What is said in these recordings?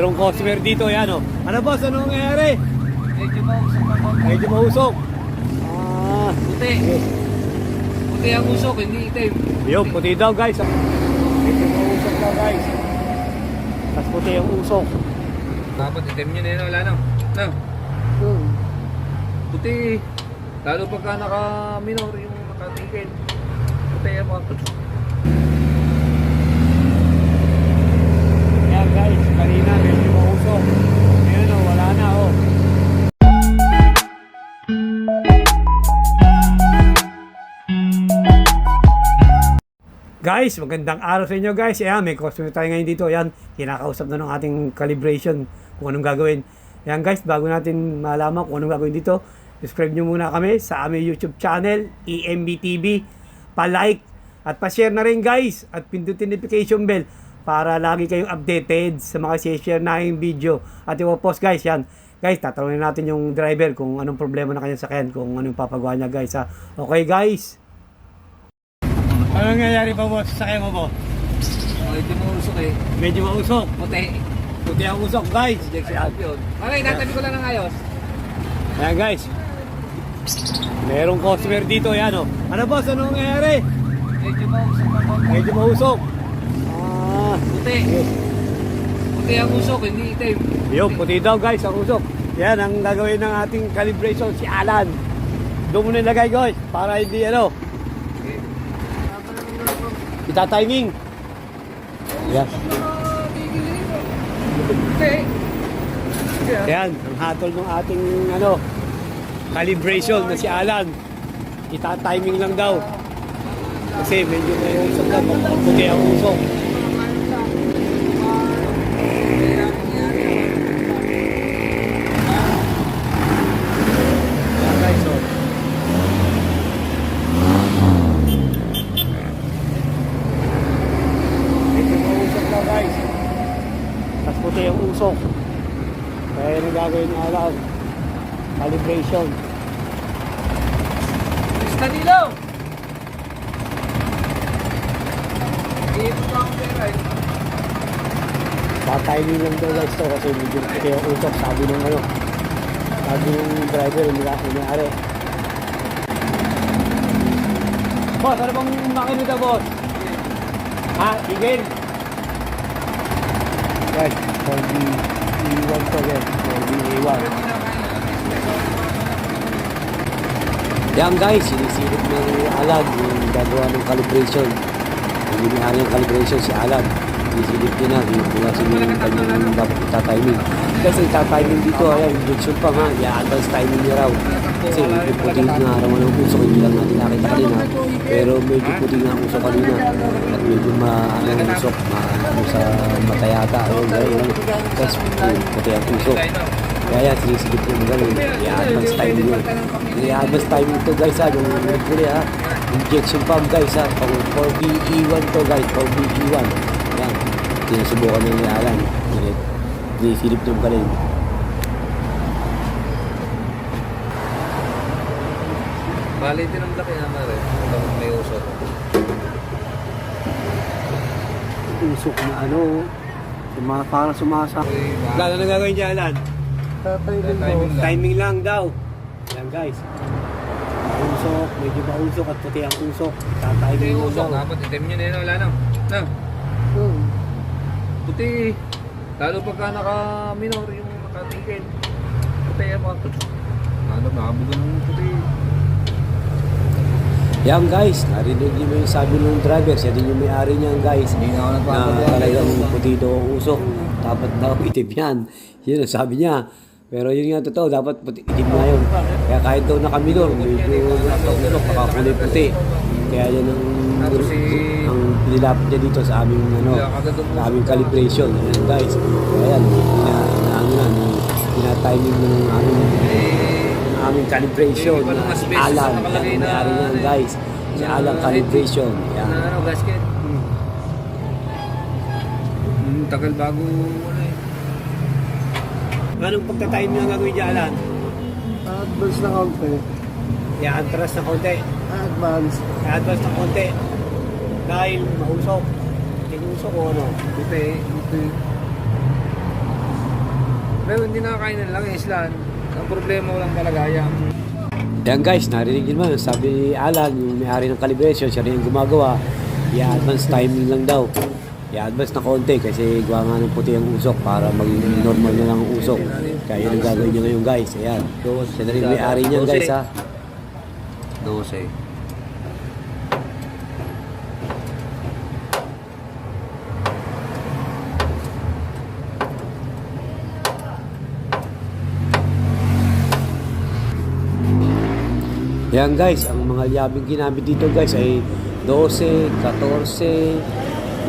Merong customer dito, yan o. Ano boss, anong nangyayari? Medyo mausok ako. Medyo mausok. Puti. Puti ang usok, hindi itim. Yung puti daw guys. Medyo mausok daw guys. Tapos puti yung usok. Dapat itim yun eh, wala na. No? Puti. Lalo pagka naka-minor yung nakatigil. Puti ang mga puti. Yan guys, kanina medyo mausok. Ngayon o, wala na o. Guys, magandang araw sa inyo guys. Ayan, may customer tayo ngayon dito. Ayan, kinakausap na ng ating calibration kung anong gagawin. Ayan guys, bago natin malaman kung anong gagawin dito, subscribe nyo muna kami sa aming YouTube channel, EMB TV. Pa-like at pa-share na rin guys. At pindutin notification bell para lagi kayong updated sa mga share na yung video. At ipopost guys, yan. Guys, tatanungin natin yung driver kung anong problema na kanyang sakyan, kung anong papagawa niya guys ha. Okay guys. Anong nangyayari pa boss sa sakyan mo po? Medyo mausok eh. Medyo mausok. Puti. Puti ang usok guys. Injection up yun. Okay, natabi ko lang ng ayos. Ayan guys. Merong customer dito, yan o. Ano boss, anong nangyayari? Medyo mausok ako. Medyo mausok. Puti. Puti ang usok, hindi itim. Yung puti daw guys ang usok. Yan ang gagawin ng ating calibration si Alan. Doon mo nilagay guys para hindi ano. Kita timing. Yan. Puti. Yan, ang hatol ng ating ano calibration na si Alan. Kita timing lang daw. Kasi medyo may usok lang, puti ang usok. Yan guys, so. Medyo mausok lang guys. Tapos puti ang usok. Kaya yung gagawin ng Alan, calibration. Stanilo! Ito pa ang pera eh. Pa-timing lang daw guys to kasi medyo puti ang usok, sabi ng ano. Sabi ng driver, hindi-ari. Boss, ano bang makinita boss? Ha? Igel? Guys, 4B E1 to guys. 4B E1. Yan guys, sinisilip ng Alan yung gagawa ng calibration. Yung binihari ng calibration si Alan. Sinisilip niya na yung yung kanyang dapat itatiming. Kasi itatiming dito, ayan, injection pa nga, i-advance timing niya raw. Kasi medyo puti nga araw ng usok, hindi lang natin nakita kanina. Pero medyo puti nga ang usok kanina. At medyo maanong usok, maano sa matayata. Ayun, gano'n. Kasi puti ang usok. Kaya yan, sinisilip ko gano'n. I-advance timing yun. I-advance timing ito guys ha, yung nagpuli ha. Injection pump guys ha, pang 4BE1 to guys, 4BE1. Yan, sinusubukan ng Alan. Sinisilip nyo galing. Balitin ang laki naman rin. May usok. Usok na ano, parang sumasa. Gano'n na gagawin niya Alan? Timing lang daw. Yan guys. Usok, medyo mausok at puti ang usok. Puti Timing yung lang usok. daw. Dapat itim yun eh, wala na. No? Puti. Lalo pagka naka-minor yung nakatigil. Puti ang mga puti. Ano, nakabugan ng puti. Yan guys, narinig niyo yung sabi ng driver, siya din yung may-ari niyan guys. Hindi na ako Na nagpapagawa. talagang puti daw ang usok. Dapat daw itim yan. Yun ang sabi niya. Pero yun nga totoo, dapat puti, itim na yun. Kaya kahit daw nakaminor, medyo nakausok, nakakulay puti. Kaya yan ang nilapit niya dito sa aming ano, sa aming calibration. Ayan guys. Kaya yan, pinatiming ng aming calibration. Si Alan, yan ang may-ari niyan guys. Si Alan calibration. Yan. Ano, gasket. Tagal bago ano eh. Anong pagta-time niya gagawin niya Alan? Advance na konti. I-atras na konti. Advance. I-advance na konti. Dahil mausok. Tinusok o ano? Puti. Pero hindi nakakain ng langis lang. Ang problema ko lang talaga yung Yan guys, narinig nyo naman, sabi ni Alan, yung may-ari ng calibration, siya rin yung gumagawa. I-advance timing lang daw. I-advance na konti kasi gawa nga ng puti ang usok para maging normal na lang ang usok. Kaya yun ang gagawin nyo ngayon guys. Ayan. Siya na rin yung may-ari niyan guys ha. 12. Yan guys, ang mga yabing ginamit dito guys ay 12, 14,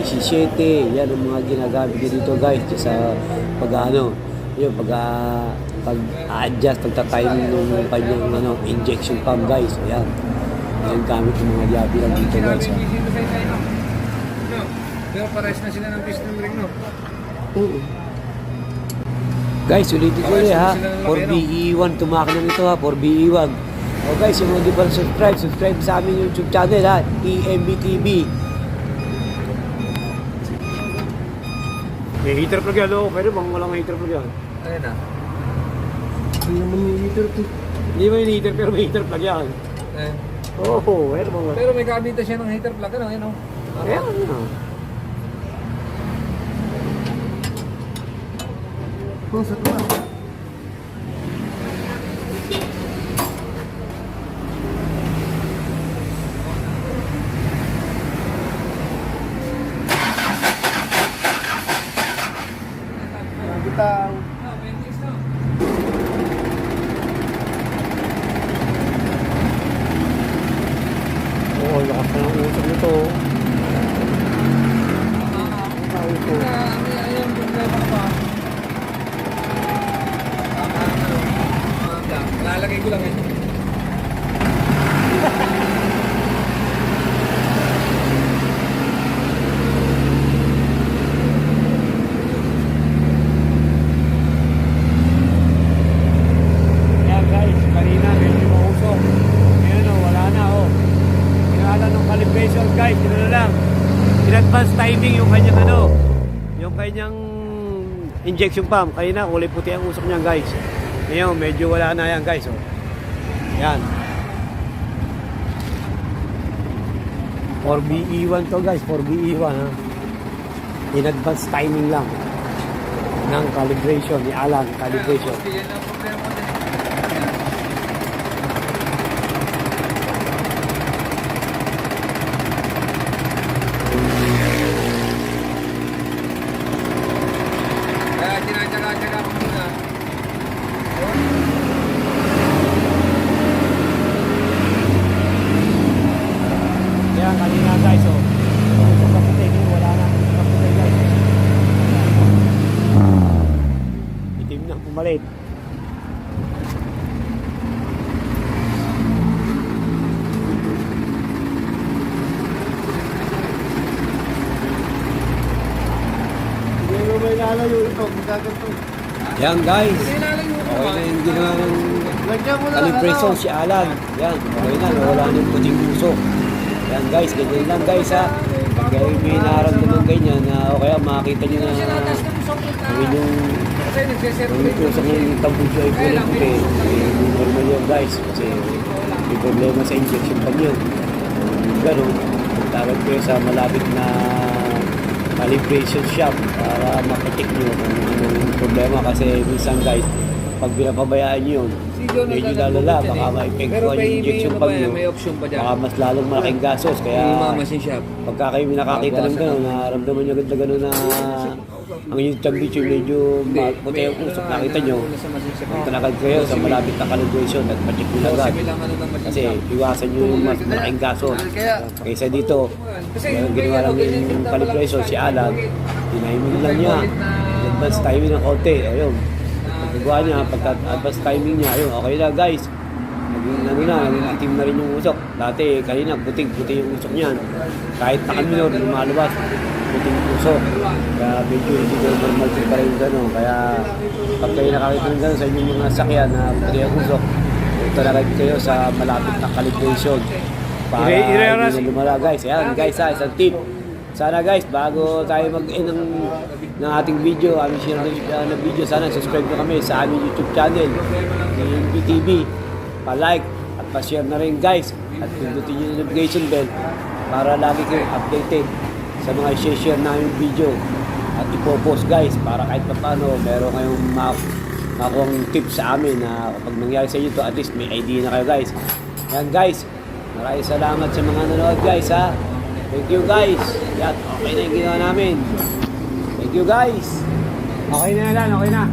17. Yan ang mga ginagamit nyo dito guys sa pag-ano, yun, pag-adjust, pagta-time ng kanyang injection pump guys. Ayan. Yan gamit yung mga yabi lang dito guys. Ha. Pero pares na sila ng piston ring, no? Guys, ulitin ko ulit ha. 4BE1 tumakina nito ha. 4BE1. O guys, yung mga di pa subscribe sa aming YouTube channel ha. EMBTV. May heater plug yan, o. Pero bang walang heater plug yan. Ayun na. Hindi naman yung heater to. Hindi mo yung heater, pero may heater plug yan. Eh. Oo, pero mga... Pero may kabita siya ng heater plug, ano? Ayun, no? Ayan, Kung sa tuwa. Bitaw. Oo, lakas na ng usap nito. Lalagay ko lang eh. Ayan guys, kanina medyo mausok. Ngayon o, wala na o. Kinala ng calibration guys, yun na lang. In-advance timing yung kanyang yung kanyang injection pump. Kanina kulay puti ang usok niya guys. Ngayon, medyo wala na yan guys o. Yan. 4BE1 to guys, 4BE1 ha. In-advance timing lang ng calibration ni Alan, calibration. Yan ang problema ko din. Kaya tinatsaga-tsaga ko muna. Kaya kanina guys oh. Usok na puti, wala na ang puti guys. Itim na pumalit. Hindi mo may lalayo ito. Magaganto. Yan guys. Nilalayo ko Okay na yung ginawa ng Lagyan mo lang. calibration si Alan. Yan, okay na, wala na yung puting usok. Yan guys, ganyan lang guys ha. Kaya may naramdaman ganyan na o kaya makakita nyo na gawin yung Kasi nagsiserculate yung usok ng tambucho ay kulay puti. Normal yun guys kasi may problema sa injection pump yun. Ganun, tawag kayo sa malapit na calibration shop para mapacheck nyo kung anong problema kasi minsan guys, pag binapabayaan nyo yun, medyo lalala, baka ma-epektuhan yung injection pump nyo. May option pa dyan. Baka mas lalong malaking gasos. Kaya Mamasin shop. pagka kayo may nakakita ng gano'n, naramdaman nyo agad na gano'n na ang yung temperature medyo puti ang usok, nakita nyo, magtanakad kayo sa malapit na calibration at pacheck nyo agad. Kasi iwasan nyo yung mas malaking gasos. Kaysa dito, meron ginawa lang yung calibration si Alan, tiniming lang niya, advance timing ng konti, ayun. Pagkagawa niya, pagka-advance timing niya, ayun, okay na guys. Naging itim na rin yung usok. Dati, kanina, puting-puti yung usok niyan. Kahit nakaminor, lumalabas, puting usok. Kaya medyo hindi normal pa rin gano'n. Kaya pag kayo nakakita ng gano'n sa inyong mga sakyan na puti ang usok, talaga kayo sa malapit na calibration. Para hindi na lumala guys. Ayan guys ha, isang tip. Sana guys, bago tayo mag-end ng ating video, aming share na video, sana subscribe nyo kami sa aming YouTube channel, PTV. Pa-like at pa-share na rin guys. At pindutin nyo yung notification bell para lagi kayong updated sa mga i-share namin video. At ipopost guys para kahit pa paano meron kayong makuha tips sa amin na kapag nangyari sa inyo to, at least may idea na kayo guys. Yan guys, maraming salamat sa mga nanonood guys ha. Thank you guys. Yan, okay na yung ginawa namin. Thank you guys. Okay na yan, okay na.